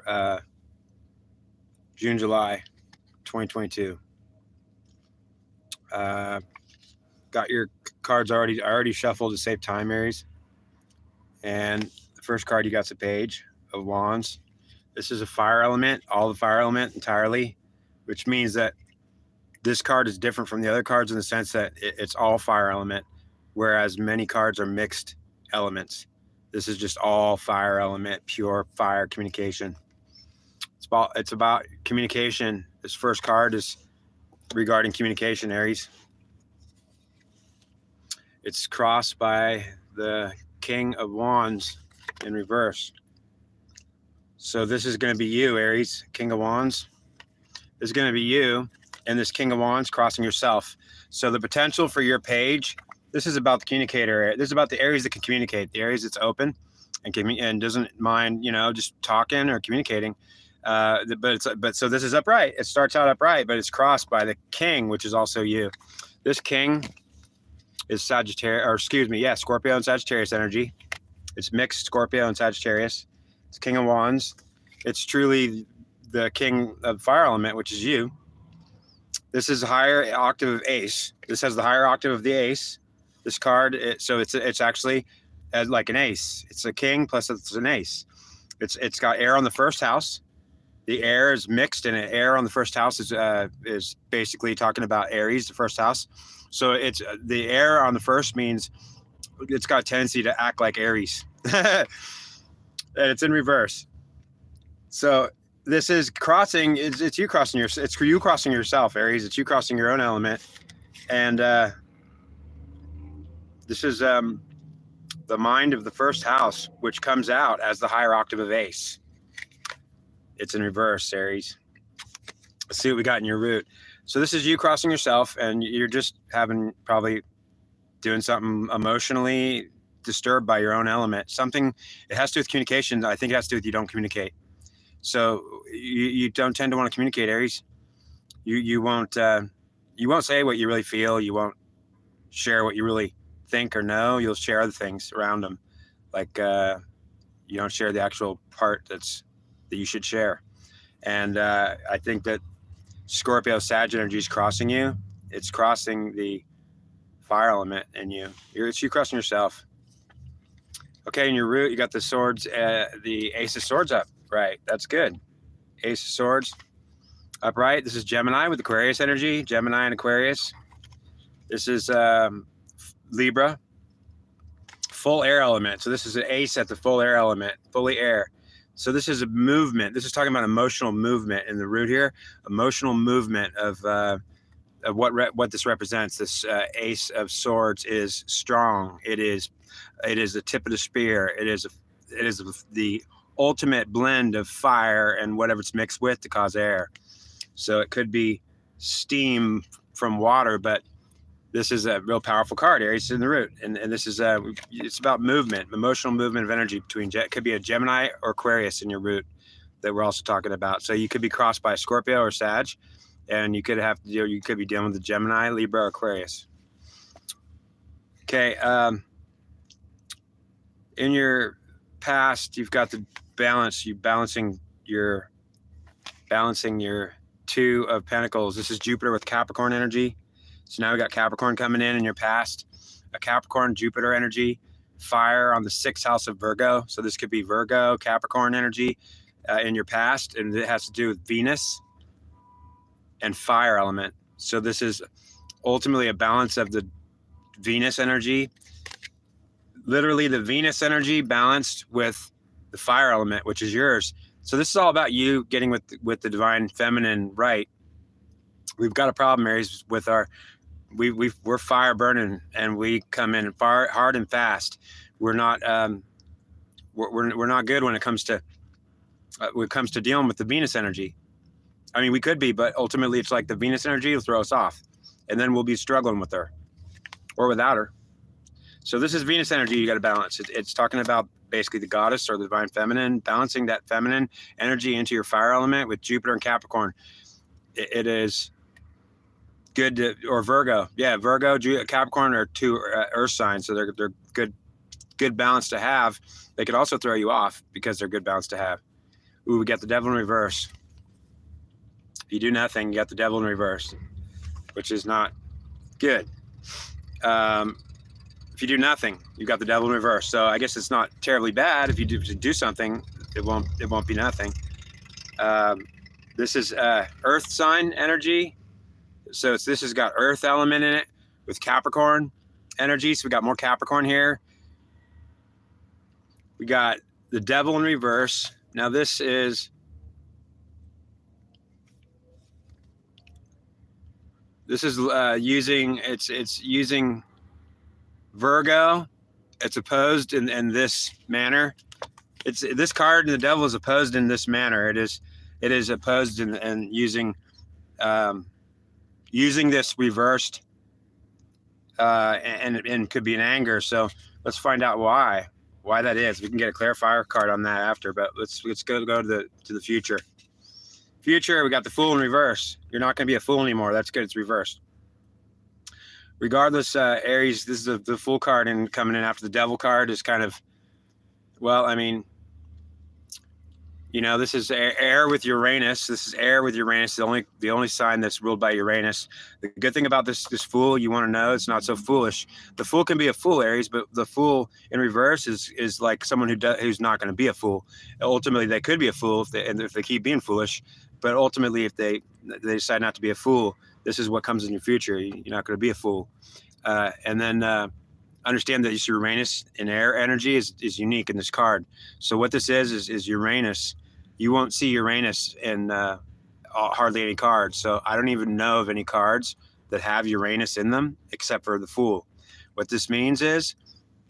for June, July 2022. Got your cards already. I already shuffled to save time, Aries. And the first card you got's a Page of Wands. This is a fire element, all the fire element entirely, which means that this card is different from the other cards in the sense that it's all fire element, whereas many cards are mixed elements. This is just all fire element, pure fire communication. It's about communication. This first card is regarding communication, Aries. It's crossed by the King of Wands in reverse. So this is going to be you, Aries, King of Wands. This is going to be you and this King of Wands crossing yourself. So the potential for your Page, this is about the communicator. This is about the Aries that can communicate, the Aries that's open and doesn't mind, just talking or communicating. But so this is upright. It starts out upright, but it's crossed by the King, which is also you. This King is Scorpio and Sagittarius energy. It's mixed Scorpio and Sagittarius. It's King of Wands. It's truly the King of Fire element, which is you. This is a higher octave of Ace. This has the higher octave of the Ace. This card, so it's actually like an Ace. It's a King plus it's an Ace. It's got air on the first house. The air is mixed, and air on the first house is basically talking about Aries, the first house. So it's the air on the first means it's got a tendency to act like Aries, and it's in reverse. So this is crossing. It's you crossing it's you crossing yourself, Aries. It's you crossing your own element, and this is the mind of the first house, which comes out as the higher octave of Ace. It's in reverse, Aries. Let's see what we got in your root. So this is you crossing yourself, and you're just probably doing something emotionally disturbed by your own element. Something, it has to do with communication. I think it has to do with you don't communicate. So you don't tend to want to communicate, Aries. You won't say what you really feel. You won't share what you really think or know. You'll share other things around them, like you don't share the actual part that you should share. And I think that Scorpio Sag energy is crossing you. It's crossing the fire element in you. It's you crossing yourself. Okay, in your root, you got the swords, the Ace of Swords up. Right, that's good. Ace of Swords upright. This is Gemini with Aquarius energy. Gemini and Aquarius. This is Libra. Full air element. So this is an Ace at the full air element, fully air. So this is a movement. This is talking about emotional movement in the root here. Emotional movement of what this represents. This Ace of Swords is strong. It is the tip of the spear. It is the ultimate blend of fire and whatever it's mixed with to cause air. So it could be steam from water, but this is a real powerful card, Aries, in the root. And this is it's about movement, emotional movement of energy between, it could be a Gemini or Aquarius in your root that we're also talking about. So you could be crossed by a Scorpio or Sag, and you could be dealing with the Gemini, Libra, or Aquarius. Okay. In your past, you've got the balance, balancing your Two of Pentacles. This is Jupiter with Capricorn energy. So now we got Capricorn coming in your past, a Capricorn, Jupiter energy, fire on the 6th house of Virgo. So this could be Virgo, Capricorn energy in your past, and it has to do with Venus and fire element. So this is ultimately a balance of the Venus energy, literally the Venus energy balanced with the fire element, which is yours. So this is all about you getting with the divine feminine right. We've got a problem, Aries, with we're fire burning, and we come in hard and fast. We're not we're not good when it comes to dealing with the Venus energy. I mean, we could be, but ultimately it's like the Venus energy will throw us off, and then we'll be struggling with her or without her. So this is Venus energy you got to balance. It's talking about basically the goddess or the divine feminine, balancing that feminine energy into your fire element with Jupiter and Capricorn. It is good to, or Virgo. Yeah, Virgo, Capricorn are two earth signs, so they're good balance to have. They could also throw you off because they're good balance to have. Ooh, we got the devil in reverse. If you do nothing, you got the devil in reverse, which is not good. If you do nothing, you've got the devil in reverse. So I guess it's not terribly bad. If you do something, it won't be nothing. This is Earth sign energy. So this has got Earth element in it with Capricorn energy. So we got more Capricorn here. We got the devil in reverse. Now this is using using Virgo. It's opposed in this manner. It's this card and the devil is opposed in this manner. It is opposed in using using this reversed and could be an anger. So let's find out why that is. We can get a clarifier card on that after, but let's go to the future. Future, we got the Fool in reverse. You're not going to be a fool anymore. That's good. It's reversed. Regardless, Aries, this is the Fool card, and coming in after the Devil card is kind of, well, I mean, you know, this is air with Uranus. This is air with Uranus, the only sign that's ruled by Uranus. The good thing about this Fool, you want to know, it's not so foolish. The Fool can be a fool, Aries, but the Fool in reverse is like someone who's not going to be a fool. Ultimately, they could be a fool if they keep being foolish, but ultimately, if they decide not to be a fool, this is what comes in your future. You're not going to be a fool. And then understand that this Uranus in air energy is unique in this card. So what this is Uranus. You won't see Uranus in hardly any cards. So I don't even know of any cards that have Uranus in them except for the Fool. What this means is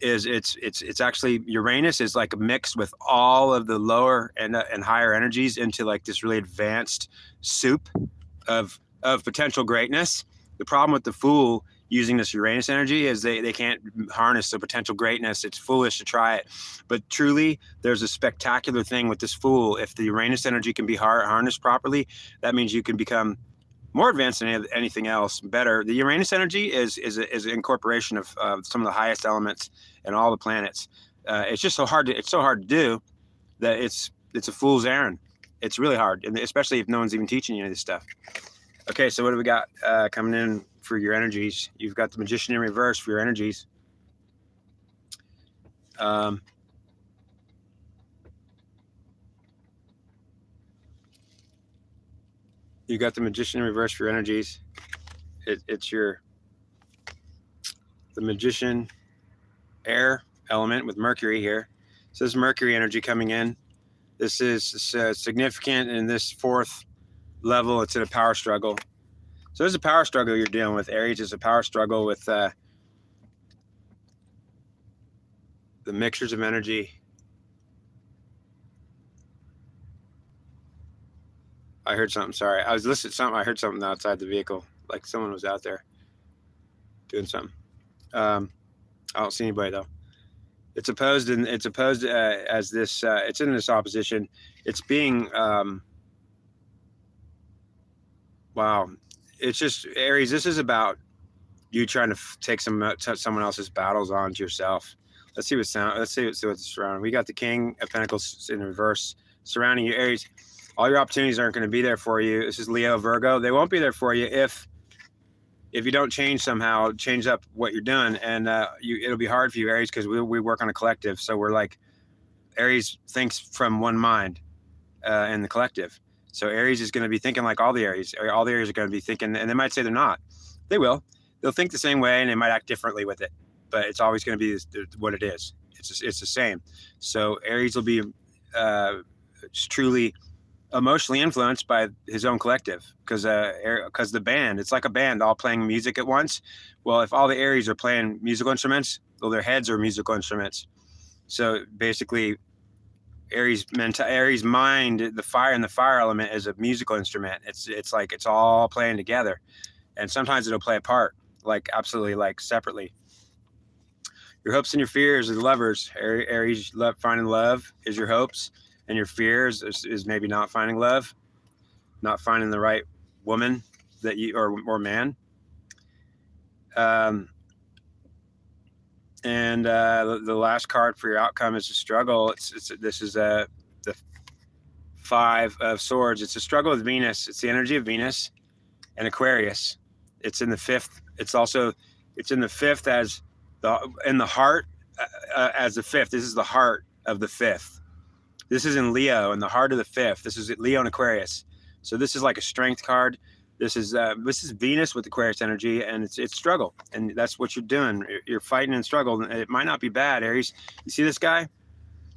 it's actually Uranus is like mixed with all of the lower and higher energies into like this really advanced soup of potential greatness. The problem with the Fool using this Uranus energy is they can't harness the potential greatness. It's foolish to try it. But truly, there's a spectacular thing with this Fool. If the Uranus energy can be harnessed properly, that means you can become more advanced than anything else, better. The Uranus energy is an incorporation of some of the highest elements in all the planets. It's just so hard to do that it's a fool's errand. It's really hard, and especially if no one's even teaching you any of this stuff. Okay, so what do we got coming in for your energies? You've got the Magician in reverse for your energies. You got the Magician in reverse for your energies. It's the Magician air element with Mercury here. So this Mercury energy coming in. This is significant in this fourth level. It's in a power struggle. So there's a power struggle you're dealing with, Aries. It's a power struggle with the mixtures of energy. I heard something. Sorry, I was listening to something. I heard something outside the vehicle, like someone was out there doing something. I don't see anybody though. It's opposed as this. It's in this opposition. It's being. Wow, it's just Aries. This is about you trying to take someone else's battles onto yourself. Let's see what's surrounding. We got the King of Pentacles in reverse surrounding you, Aries. All your opportunities aren't going to be there for you. This is Leo, Virgo. They won't be there for you if you don't change up what you're doing, and it'll be hard for you, Aries, because we work on a collective. So we're like, Aries thinks from one mind in the collective. So Aries is going to be thinking like all the Aries. All the Aries are going to be thinking, and they might say they're not. They will. They'll think the same way, and they might act differently with it. But it's always going to be what it is. It's the same. So Aries will be truly emotionally influenced by his own collective, because the band, it's like a band all playing music at once. Well, if all the Aries are playing musical instruments, well, their heads are musical instruments. So basically, Aries mind, the fire element is a musical instrument. It's like it's all playing together, and sometimes it'll play a part, like absolutely, like separately. Your hopes and your fears are the lovers. Aries, finding love is your hopes, and your fears is maybe not finding love, not finding the right woman that you or man. And the last card for your outcome is a struggle. This is the Five of Swords. It's a struggle with Venus. It's the energy of Venus and Aquarius. It's in the fifth. It's in the fifth as in the heart as the fifth. This is the heart of the fifth. This is in Leo, in the heart of the fifth. This is Leo and Aquarius. So this is like a strength card. This is Venus with Aquarius energy, and it's struggle, and that's what you're doing. You're fighting and struggle. It might not be bad, Aries. You see this guy?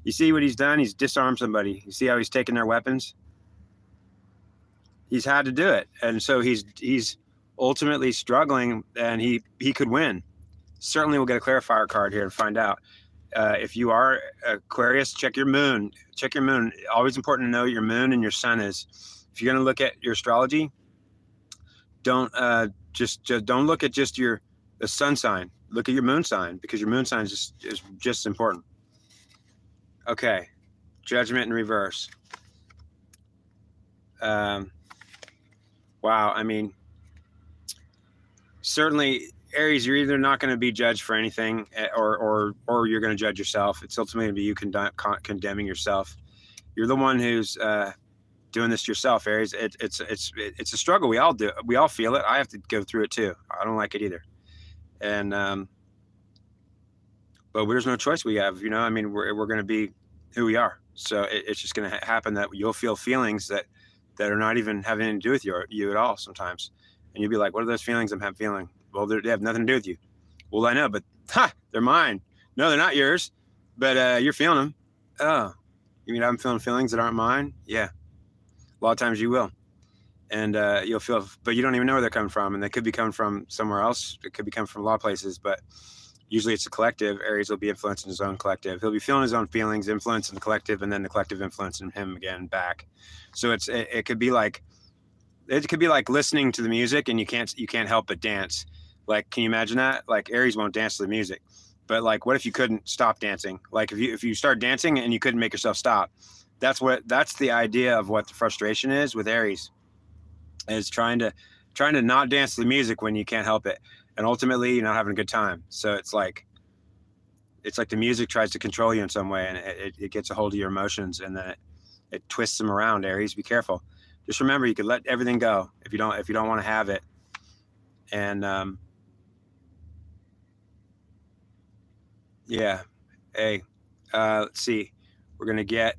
You see what he's done? He's disarmed somebody. You see how he's taken their weapons? He's had to do it, and so he's ultimately struggling, and he could win. Certainly, we'll get a clarifier card here to find out. If you are Aquarius, check your moon. Check your moon. Always important to know what your moon and your sun is. If you're going to look at your astrology, don't just don't look at just the sun sign. Look at your moon sign, because your moon sign is just important. Okay, Judgment in reverse. Wow, I mean, certainly, Aries, you're either not going to be judged for anything, or you're going to judge yourself. It's ultimately going to be you condemning yourself. You're the one who's doing this to yourself, Aries. It's a struggle. We all do. We all feel it. I have to go through it too. I don't like it either. And but there's no choice we have. You know, I mean, we're going to be who we are. So it's just going to happen that you'll feel feelings that are not even having anything to do with you at all sometimes. And you'll be like, what are those feelings I'm feeling? Well, they have nothing to do with you. Well, I know, but they're mine. No, they're not yours, but you're feeling them. Oh, you mean I'm feeling feelings that aren't mine? Yeah. A lot of times you will. And you'll feel, but you don't even know where they're coming from. And they could be coming from somewhere else. It could be coming from a lot of places, but usually it's a collective. Aries will be influencing his own collective. He'll be feeling his own feelings, influencing the collective, and then the collective influencing him again back. So it could be like listening to the music and you can't help but dance. Like, can you imagine that? Like, Aries won't dance to the music, but like, what if you couldn't stop dancing? Like, if you start dancing and you couldn't make yourself stop, that's the idea of what the frustration is with Aries, is trying to not dance to the music when you can't help it, and ultimately you're not having a good time. So it's like the music tries to control you in some way, and it gets a hold of your emotions, and then it twists them around. Aries, be careful. Just remember, you can let everything go if you don't want to have it. And yeah, hey, let's see. We're gonna get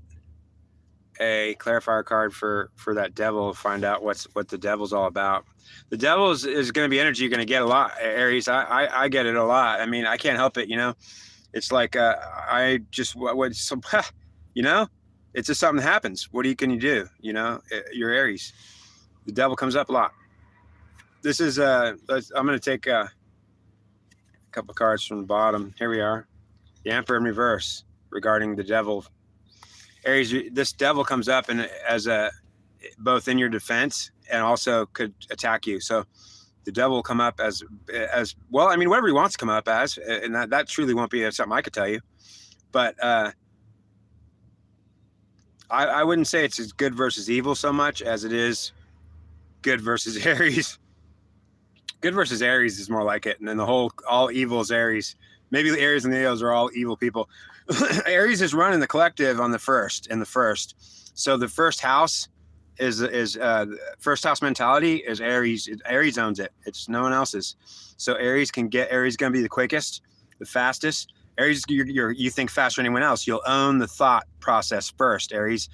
a clarifier card for that devil. Find out what the devil's all about. The devil is going to be energy you're going to get a lot, Aries. I get it a lot. I mean, I can't help it. You know, it's like I just you know, it's just something that happens. What can you do? You know, you're Aries. The devil comes up a lot. This is I'm going to take a couple cards from the bottom. Here we are. The Emperor in reverse regarding the devil. Aries, this devil comes up and as both in your defense and also could attack you. So the devil will come up as well. I mean, whatever he wants to come up as, and that truly won't be something I could tell you. But I wouldn't say it's as good versus evil so much as it is good versus Aries. Good versus Aries is more like it, and then all evil is Aries. Maybe the Aries and the Leos are all evil people. Aries is running the collective on the first. So the first house is first house mentality is Aries. Aries owns it. It's no one else's. So Aries going to be the quickest, the fastest. Aries, you think faster than anyone else. You'll own the thought process first, Aries.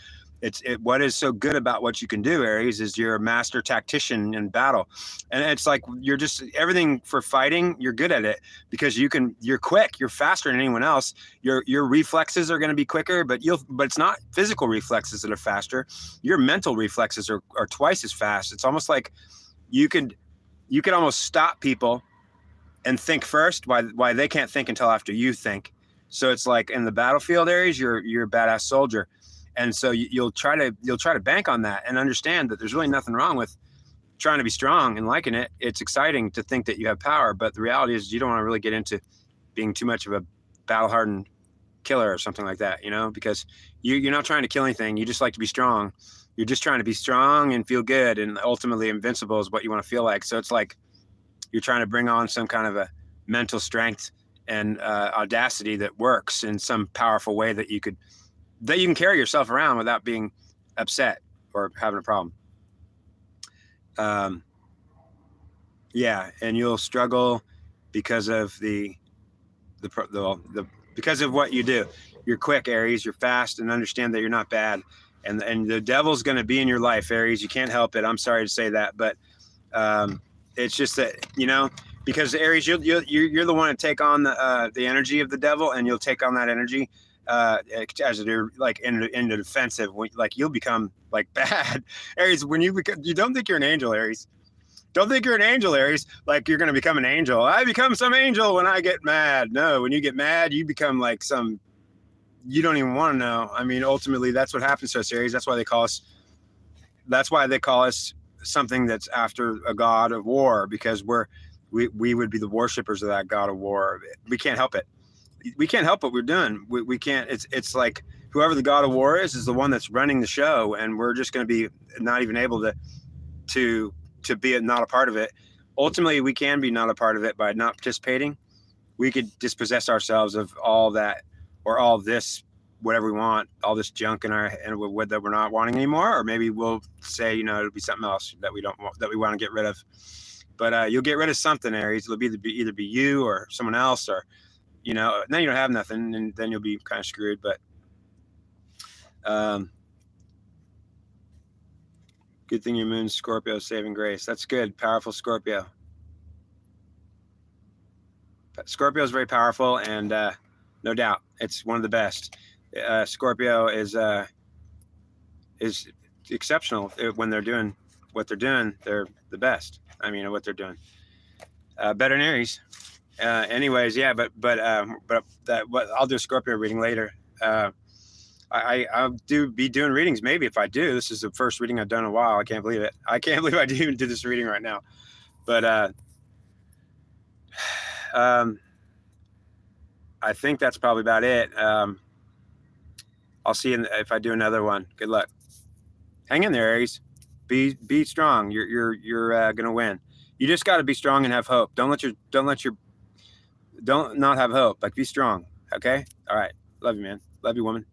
What is so good about what you can do, Aries, is you're a master tactician in battle. And it's like you're just everything for fighting, you're good at it because you're quick, you're faster than anyone else. Your reflexes are going to be quicker, but it's not physical reflexes that are faster. Your mental reflexes are twice as fast. It's almost like you could almost stop people and think first why they can't think until after you think. So it's like in the battlefield, Aries, you're a badass soldier. And so you'll try to bank on that and understand that there's really nothing wrong with trying to be strong and liking it. It's exciting to think that you have power, but the reality is you don't want to really get into being too much of a battle-hardened killer or something like that, you know, because you're not trying to kill anything. You just like to be strong. You're just trying to be strong and feel good, and ultimately invincible is what you want to feel like. So it's like you're trying to bring on some kind of a mental strength and audacity that works in some powerful way that you can carry yourself around without being upset or having a problem. Yeah, and you'll struggle because of the because of what you do. You're quick, Aries. You're fast, and understand that you're not bad. And the devil's going to be in your life, Aries. You can't help it. I'm sorry to say that, but it's just that, you know, because Aries, you're the one to take on the energy of the devil, and you'll take on that energy as you're like in the defensive. Like you'll become like bad, Aries. When you don't think you're an angel, Aries. Don't think you're an angel, Aries. Like you're going to become an angel. I become some angel when I get mad. No, when you get mad, you become like some. You don't even want to know. I mean, ultimately, that's what happens to us, Aries. That's why they call us. That's why they call us something that's after a god of war, because we would be the worshippers of that god of war. We can't help it. We can't help what we're doing. We can't. It's like whoever the god of war is the one that's running the show, and we're just going to be not even able to be not a part of it. Ultimately, we can be not a part of it by not participating. We could dispossess ourselves of all that or all this, whatever we want, all this junk in our and that we're not wanting anymore. Or maybe we'll say, you know, it'll be something else that we don't want, that we want to get rid of. But you'll get rid of something, Aries. It'll either be you or someone else, or you know, then you don't have nothing, and then you'll be kind of screwed. But good thing your moon's Scorpio, saving grace. That's good. Powerful Scorpio. Scorpio is very powerful, and no doubt, it's one of the best. Scorpio is exceptional when they're doing what they're doing. They're the best. I mean, what they're doing, better than Aries. Anyways, yeah, but I'll do a Scorpio reading later. I'll be doing readings maybe if I do. This is the first reading I've done in a while. I can't believe it. I can't believe I even did this reading right now. But I think that's probably about it. I'll see you if I do another one. Good luck. Hang in there, Aries. Be strong. You're gonna win. You just got to be strong and have hope. Don't not have hope. Like, be strong. Okay. All right. Love you, man. Love you, woman.